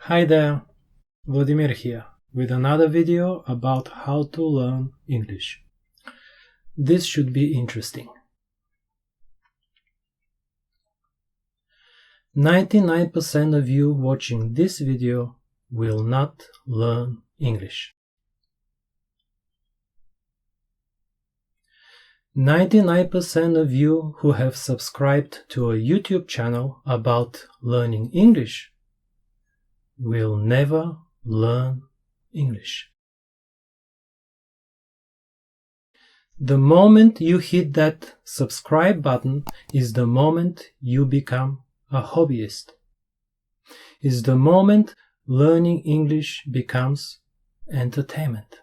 Hi there, Vladimir here with another video about how to learn English. This should be interesting. 99% of you watching this video will not learn English. 99% of you who have subscribed to a YouTube channel about learning English will never learn English. The moment you hit that subscribe button is the moment you become a hobbyist. Is the moment learning English becomes entertainment.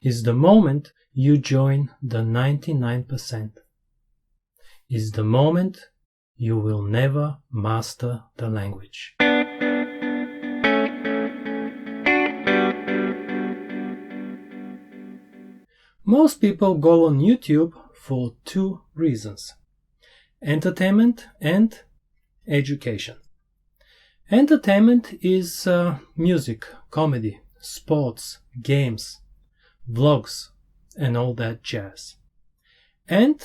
Is the moment you join the 99%. Is the moment you will never master the language. Most people go on YouTube for two reasons: entertainment and education. Entertainment is music, comedy, sports, games, vlogs, and all that jazz. And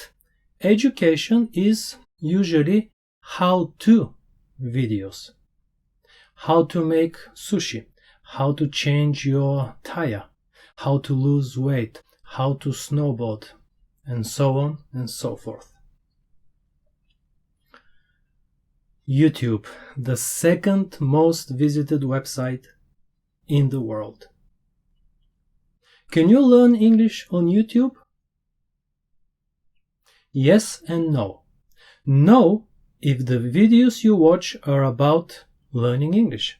education is usually how-to videos. How to make sushi, how to change your tire, how to lose weight, how to snowboard, and so on and so forth. YouTube, the second most visited website in the world. Can you learn English on YouTube? Yes and no. No, if the videos you watch are about learning English.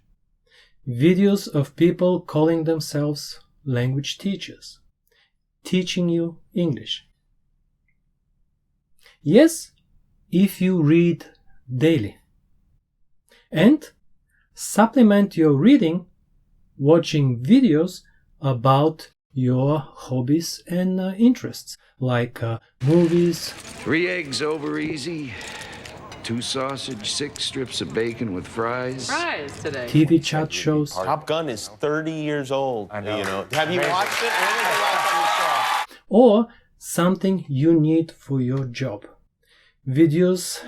Videos of people calling themselves language teachers, teaching you English. Yes, if you read daily. And supplement your reading watching videos about your hobbies and interests, like movies, 3 eggs over easy, 2 sausage, 6 strips of bacon with fries. Fries today. TV chat shows, Top Gun is 30 years old. I know. Have you watched it? When was the last time you saw it? or something you need for your job. Videos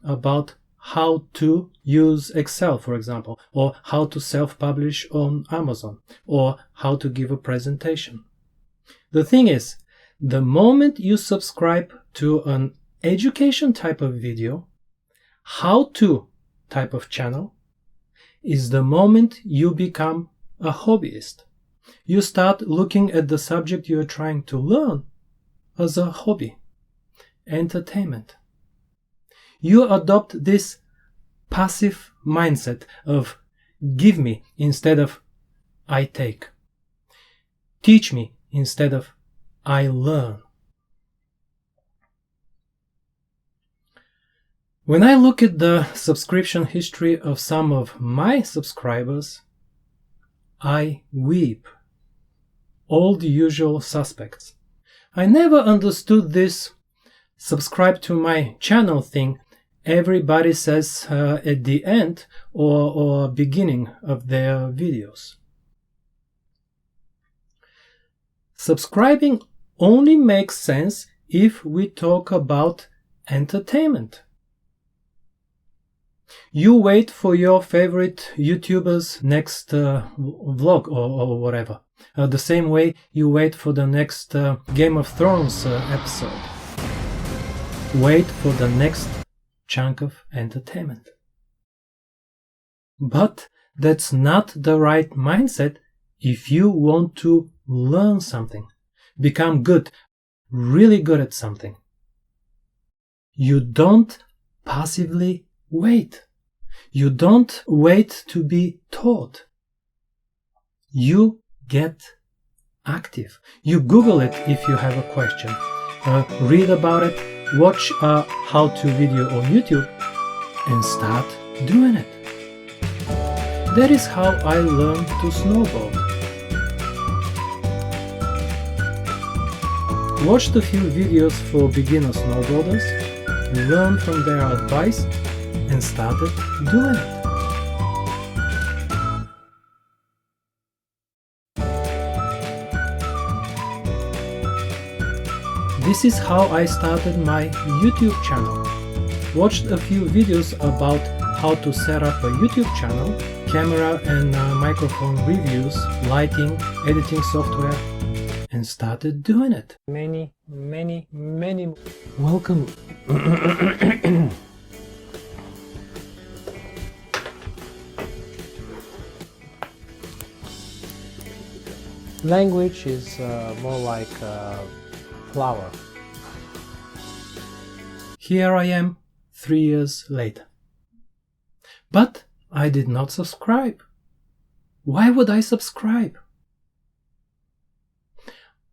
about how to use Excel, for example, or how to self-publish on Amazon, or how to give a presentation. The thing is, the moment you subscribe to an education type of video, how-to type of channel, is the moment you become a hobbyist. You start looking at the subject you are trying to learn as a hobby, entertainment. You adopt this passive mindset of give me instead of I take. Teach me instead of I learn. When I look at the subscription history of some of my subscribers, I weep. All the usual suspects. I never understood this subscribe to my channel thing everybody says at the end or beginning of their videos. Subscribing only makes sense if we talk about entertainment. You wait for your favorite YouTuber's next vlog or whatever. The same way you wait for the next Game of Thrones episode. Wait for the next chunk of entertainment. But that's not the right mindset if you want to learn something, become good, really good at something. You don't passively wait. You don't wait to be taught. You get active. You Google it if you have a question. Read about it, watch a how-to video on YouTube, and start doing it. That is how I learned to snowboard. Watched a few videos for beginner snowboarders, learned from their advice, and started doing it. This is how I started my YouTube channel. Watched a few videos about how to set up a YouTube channel, camera and microphone reviews, lighting, editing software, and started doing it. Many. Welcome. Language is more like a flower. Here I am 3 years later. But I did not subscribe. Why would I subscribe?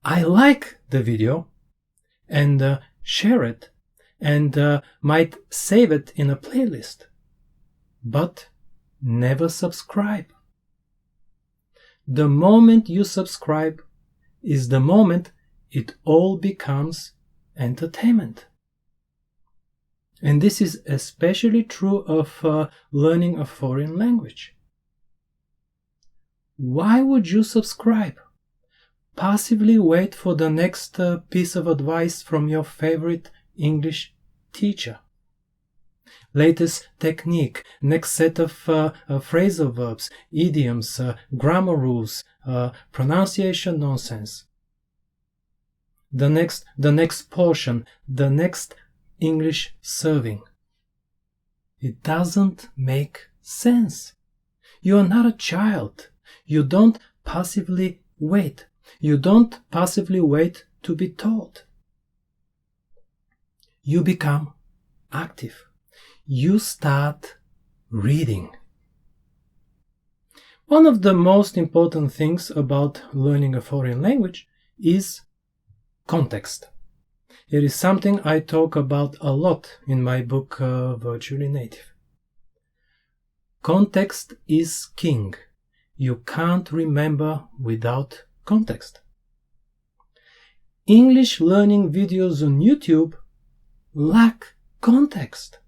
I like the video and share it and might save it in a playlist, but never subscribe. The moment you subscribe is the moment it all becomes entertainment. And this is especially true of learning a foreign language. Why would you subscribe? Passively wait for the next piece of advice from your favorite English teacher. Latest technique, next set of phrasal verbs, idioms, grammar rules, pronunciation nonsense. The next portion, the next English serving. It doesn't make sense. You are not a child. You don't passively wait. You don't passively wait to be taught. You become active. You start reading. One of the most important things about learning a foreign language is context. It is something I talk about a lot in my book Virtually Native. Context is king. You can't remember without context. English learning videos on YouTube lack context.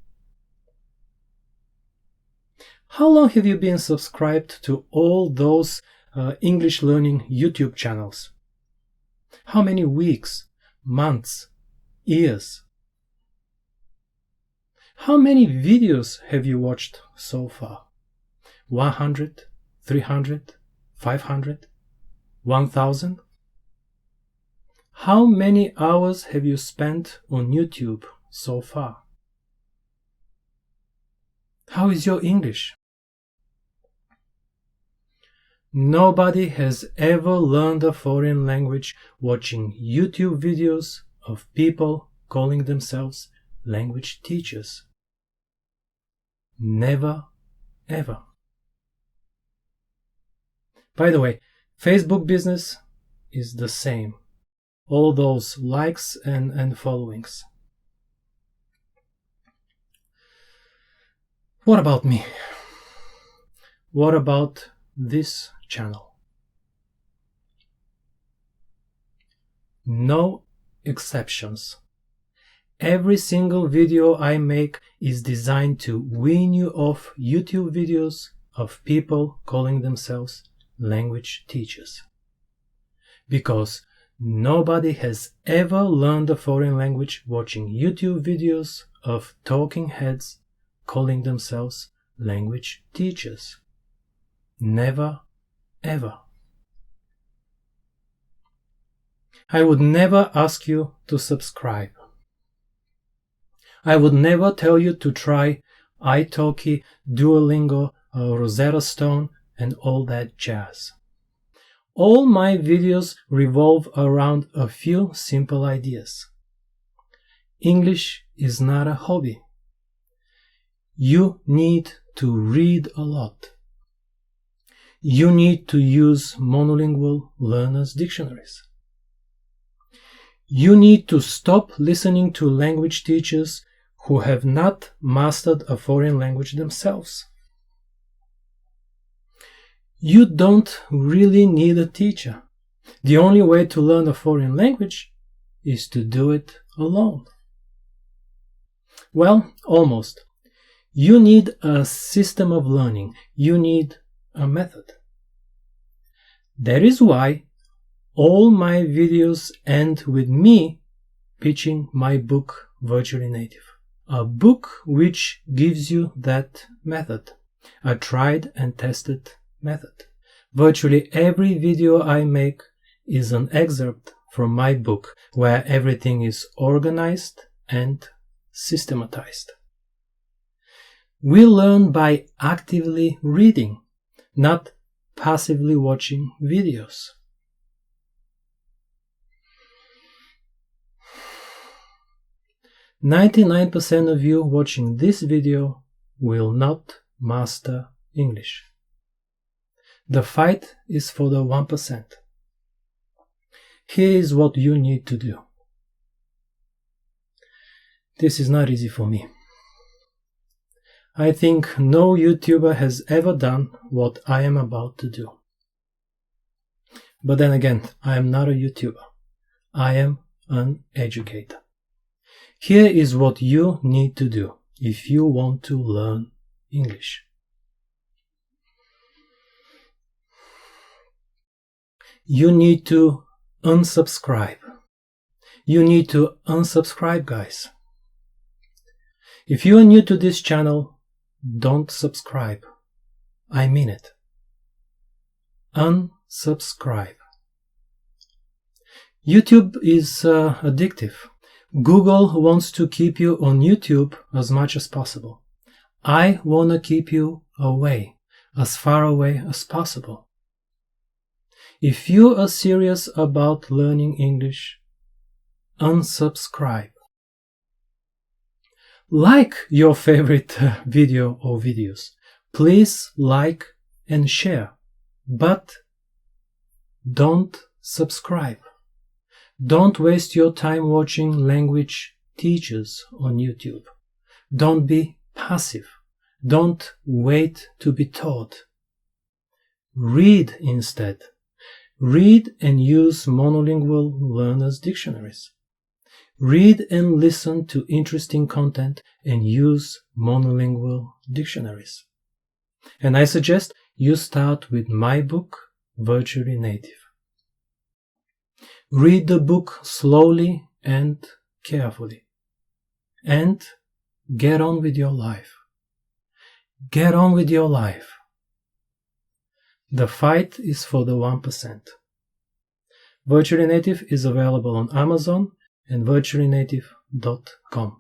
How long have you been subscribed to all those English learning YouTube channels? How many weeks, months, years? How many videos have you watched so far? 100, 300, 500, 1000? How many hours have you spent on YouTube so far? How is your English? Nobody has ever learned a foreign language watching YouTube videos of people calling themselves language teachers. Never, ever. By the way, Facebook business is the same. All those likes and followings. What about me? What about this channel? No exceptions. Every single video I make is designed to wean you off YouTube videos of people calling themselves language teachers. Because nobody has ever learned a foreign language watching YouTube videos of talking heads calling themselves language teachers. Never, ever. I would never ask you to subscribe. I would never tell you to try iTalki, Duolingo, Rosetta Stone, and all that jazz. All my videos revolve around a few simple ideas. English is not a hobby. You need to read a lot. You need to use monolingual learners' dictionaries. You need to stop listening to language teachers who have not mastered a foreign language themselves. You don't really need a teacher. The only way to learn a foreign language is to do it alone. Well, almost. You need a system of learning. You need a method. That is why all my videos end with me pitching my book Virtually Native. A book which gives you that method, a tried and tested method. Virtually every video I make is an excerpt from my book, where everything is organized and systematized. We learn by actively reading, not passively watching videos. "99% of you watching this video will not master English. The fight is for the 1%. Here is what you need to do. This is not easy for me. I think no YouTuber has ever done what I am about to do. But then again, I am not a YouTuber. I am an educator. Here is what you need to do if you want to learn English. You need to unsubscribe. You need to unsubscribe, guys. If you are new to this channel, don't subscribe. I mean it. Unsubscribe. YouTube is addictive. Google wants to keep you on YouTube as much as possible. I want to keep you away, as far away as possible. If you are serious about learning English, unsubscribe. Like your favorite video or videos. Please like and share, but don't subscribe. Don't waste your time watching language teachers on YouTube. Don't be passive. Don't wait to be taught. Read instead. Read and use monolingual learners' dictionaries. Read and listen to interesting content and use monolingual dictionaries. And I suggest you start with my book, Virtually Native. Read the book slowly and carefully. And get on with your life. Get on with your life. The fight is for the 1%. Virtually Native is available on Amazon and virtuallynative.com.